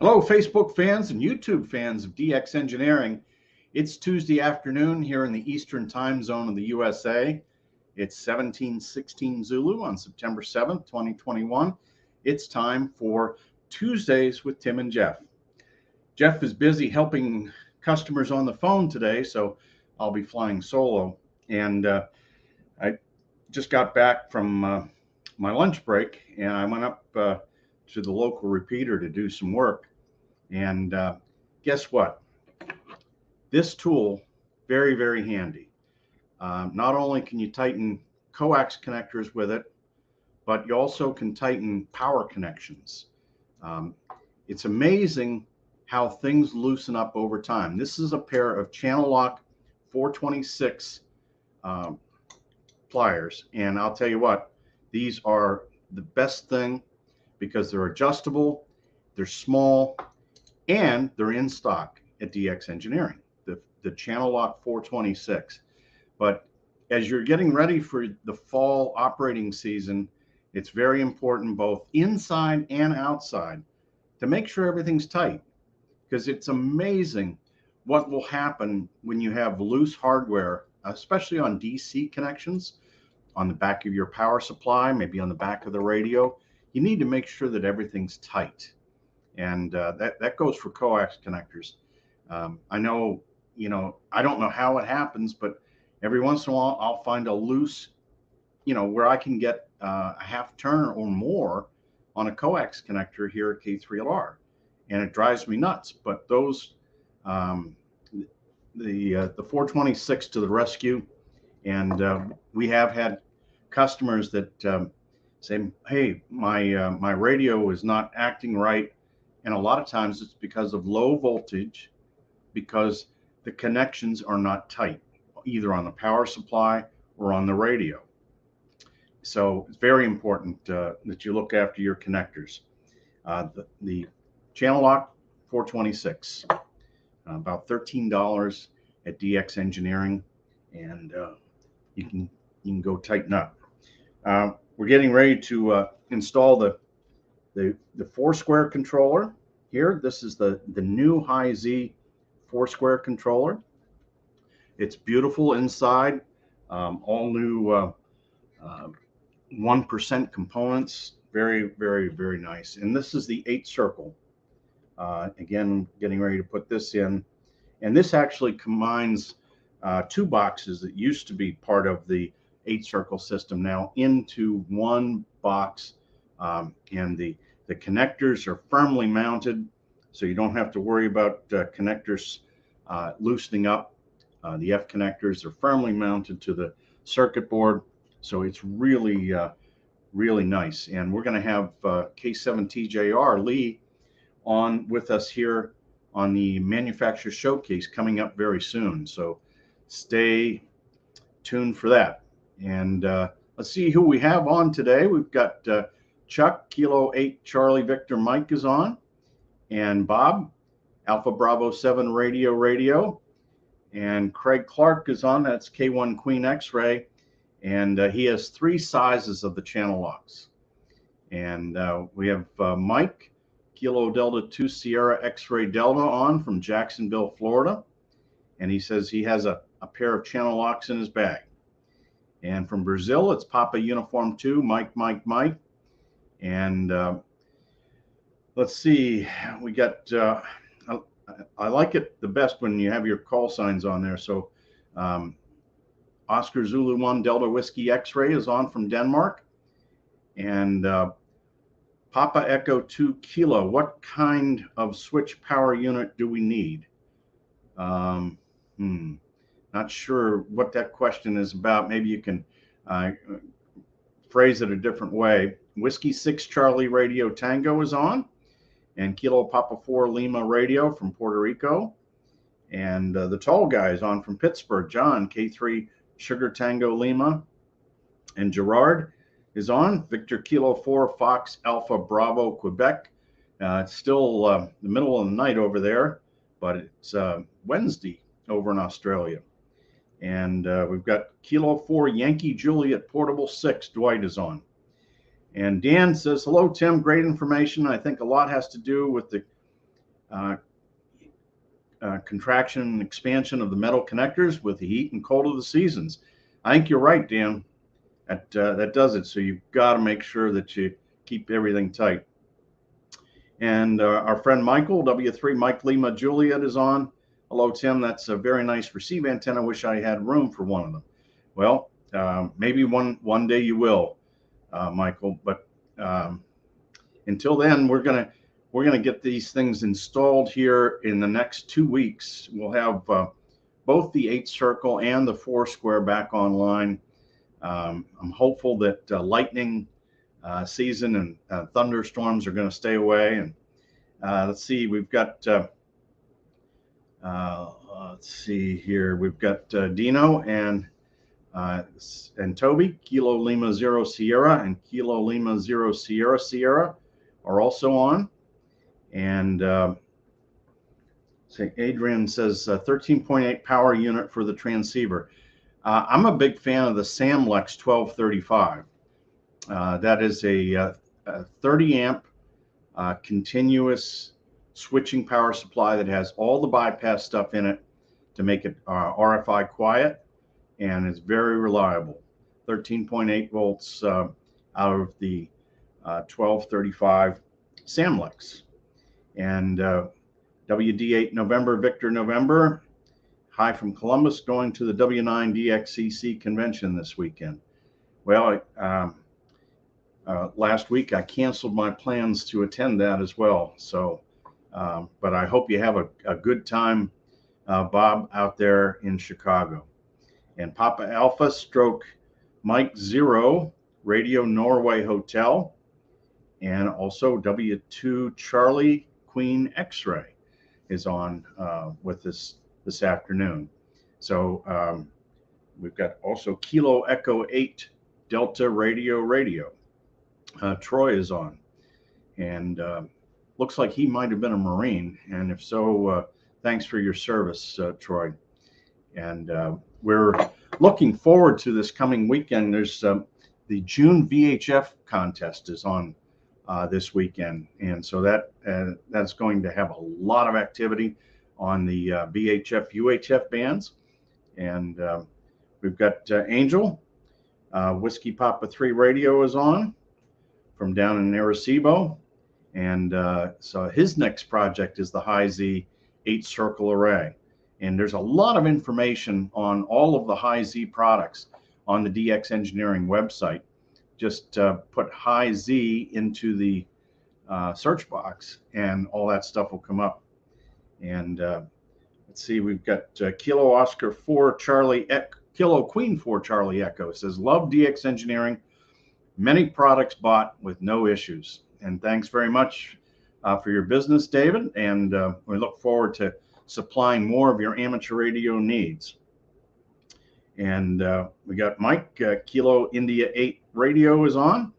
Hello, Facebook fans and YouTube fans of DX Engineering. It's Tuesday afternoon here in the Eastern time zone of the USA. It's 17:16 Zulu on September 7th, 2021. It's time for Tuesdays with Tim and Jeff. Jeff is busy helping customers on the phone today, so I'll be flying solo. And I just got back from my lunch break, and I went up to the local repeater to do some work. And guess what? This tool, very, very handy. Not only can you tighten coax connectors with it, but you also can tighten power connections. It's amazing how things loosen up over time. This is a pair of channel lock 426 pliers. And I'll tell you what, these are the best thing because they're adjustable, they're small, and they're in stock at DX Engineering, the channel lock 426. But as you're getting ready for the fall operating season, it's very important both inside and outside to make sure everything's tight, because it's amazing what will happen when you have loose hardware, especially on DC connections, on the back of your power supply, maybe on the back of the radio. You need to make sure that everything's tight. And that goes for coax connectors. I know, I don't know how it happens, but every once in a while I'll find a loose, where I can get a half turn or more on a coax connector here at K3LR, and it drives me nuts. But those, the 426 to the rescue, and we have had customers that say, "Hey, my radio is not acting right." And a lot of times it's because of low voltage, because the connections are not tight, either on the power supply or on the radio. So it's very important that you look after your connectors. The channel lock 426, about $13 at DX Engineering, and you can go tighten up. We're getting ready to install the four-square controller here. This is the new High Z four-square controller. It's beautiful inside, all new 1% components. Very, very, very nice. And this is the 8-circle. Again, getting ready to put this in. And this actually combines two boxes that used to be part of the 8-circle system now into one box. And the connectors are firmly mounted, so you don't have to worry about connectors loosening up. The F connectors are firmly mounted to the circuit board, so it's really, really nice. And we're going to have K7TJR Lee on with us here on the manufacturer showcase coming up very soon, so stay tuned for that. And let's see who we have on today. We've got Chuck, Kilo 8 Charlie Victor Mike is on, and Bob, Alpha Bravo 7 Radio, and Craig Clark is on. That's K1 Queen X-Ray, and he has 3 sizes of the channel locks. And we have Mike, Kilo Delta 2 Sierra X-Ray Delta on from Jacksonville, Florida, and he says he has a pair of channel locks in his bag. And from Brazil, it's Papa Uniform 2, Mike. And let's see, we got, I like it the best when you have your call signs on there. So Oscar Zulu 1 Delta Whiskey X-Ray is on from Denmark. And Papa Echo 2 Kilo, what kind of switch power unit do we need? Not sure what that question is about. Maybe you can phrase it a different way. Whiskey 6 Charlie Radio Tango is on, and Kilo Papa 4 Lima Radio from Puerto Rico. And the tall guy is on from Pittsburgh, John, K3 Sugar Tango Lima. And Gerard is on, Victor Kilo 4 Fox Alpha Bravo Quebec. It's still the middle of the night over there, but it's Wednesday over in Australia. And we've got Kilo 4 Yankee Juliet Portable 6, Dwight is on. And Dan says, hello, Tim, great information. I think a lot has to do with the uh, contraction and expansion of the metal connectors with the heat and cold of the seasons. I think you're right, Dan. That does it. So you've got to make sure that you keep everything tight. And our friend Michael, W3 Mike Lima Juliet, is on. Hello, Tim. That's a very nice receive antenna. Wish I had room for one of them. Well, maybe one day you will, Michael. But until then, we're gonna get these things installed here in the next 2 weeks. We'll have both the 8 circle and the 4 square back online. I'm hopeful that lightning season and thunderstorms are going to stay away. And let's see, we've got let's see here, we've got Dino and Toby, Kilo Lima 0 Sierra and Kilo Lima 0 Sierra Sierra are also on. And say Adrian says 13.8 power unit for the transceiver. I'm a big fan of the Samlex 1235. That is a 30 amp continuous switching power supply that has all the bypass stuff in it to make it RFI quiet, and it's very reliable. 13.8 volts out of the 1235 Samlex. And WD8 November Victor November. Hi from Columbus, going to the W9 DXCC convention this weekend. Well, last week I canceled my plans to attend that as well. So, but I hope you have a good time, Bob, out there in Chicago. And Papa Alpha stroke Mike 0 Radio Norway Hotel, and also W2 Charlie Queen X-Ray is on with us this afternoon. So we've got also Kilo Echo 8 Delta Radio. Troy is on, and looks like he might have been a Marine, and if so, thanks for your service, Troy. And we're looking forward to this coming weekend. There's the June VHF contest is on this weekend, and so that's going to have a lot of activity on the VHF UHF bands. And we've got Angel Whiskey Papa 3 Radio is on from down in Arecibo, and so his next project is the High Z 8 circle array. And there's a lot of information on all of the High Z products on the DX Engineering website. Just put High Z into the search box, and all that stuff will come up. And let's see, we've got Kilo Oscar 4 Charlie Kilo Queen 4 Charlie Echo says, love DX Engineering. Many products bought with no issues. And thanks very much for your business, David. And we look forward to supplying more of your amateur radio needs. And we got Mike, Kilo India 8 Radio is on.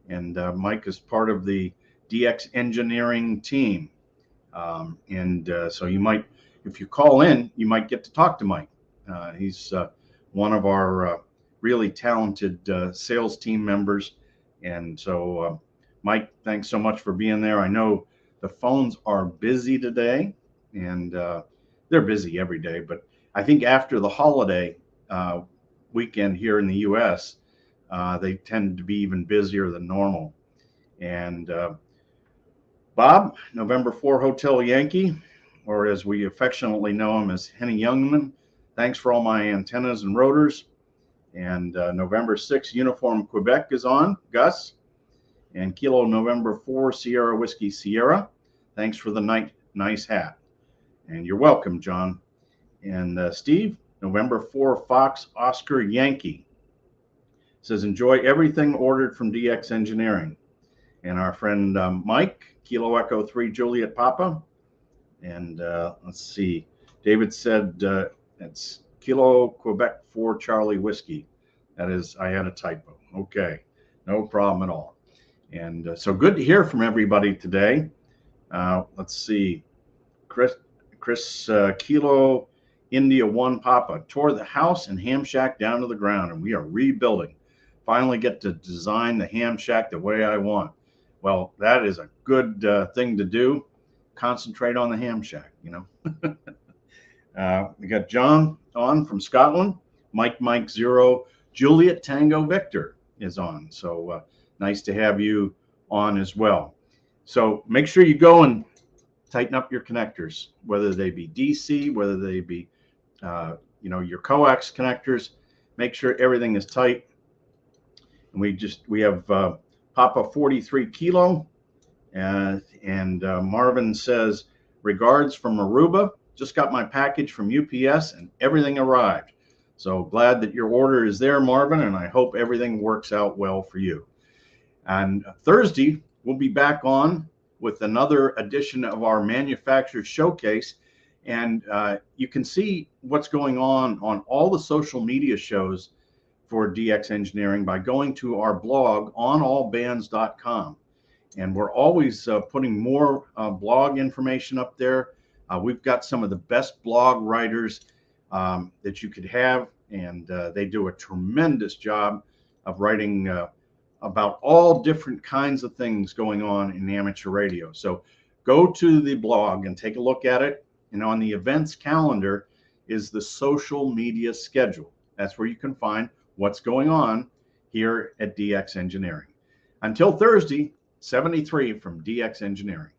And Mike is part of the DX Engineering team. So you might, if you call in, you might get to talk to Mike. He's one of our really talented sales team members. And so, Mike, thanks so much for being there. I know the phones are busy today, and they're busy every day. But I think after the holiday weekend here in the U.S., they tend to be even busier than normal. And Bob, November 4 Hotel Yankee, or as we affectionately know him as Henny Youngman, thanks for all my antennas and rotors. And November 6 Uniform Quebec is on, Gus. And Kilo November 4 Sierra Whiskey Sierra, thanks for the nice hat. And you're welcome, John. And Steve, November 4 Fox Oscar Yankee says, enjoy everything ordered from DX Engineering. And our friend Mike, Kilo Echo 3 Juliet Papa. And let's see, David said it's Kilo Quebec 4 Charlie Whiskey. That is, I had a typo. Okay, no problem at all. And so good to hear from everybody today. Let's see, Chris Kilo India 1 Papa tore the house and ham shack down to the ground, and we are rebuilding. Finally get to design the ham shack the way I want. Well, that is a good thing to do. concentrate on the ham shack, you know. We got John on from Scotland. Mike 0 Juliet Tango Victor is on. So nice to have you on as well. So make sure you go and tighten up your connectors, whether they be DC, whether they be you know, your coax connectors. Make sure everything is tight. And we have Papa 43 Kilo, and Marvin says, regards from Aruba. Just got my package from UPS and everything arrived. So glad that your order is there, Marvin, and I hope everything works out well for you. And Thursday, we'll be back on with another edition of our manufacturer showcase. And you can see what's going on all the social media shows for DX Engineering by going to our blog on allbands.com. And we're always putting more blog information up there. We've got some of the best blog writers that you could have, and they do a tremendous job of writing about all different kinds of things going on in amateur radio. So go to the blog and take a look at it. And on the events calendar is the social media schedule. That's where you can find what's going on here at DX Engineering. Until Thursday, 73 from DX Engineering.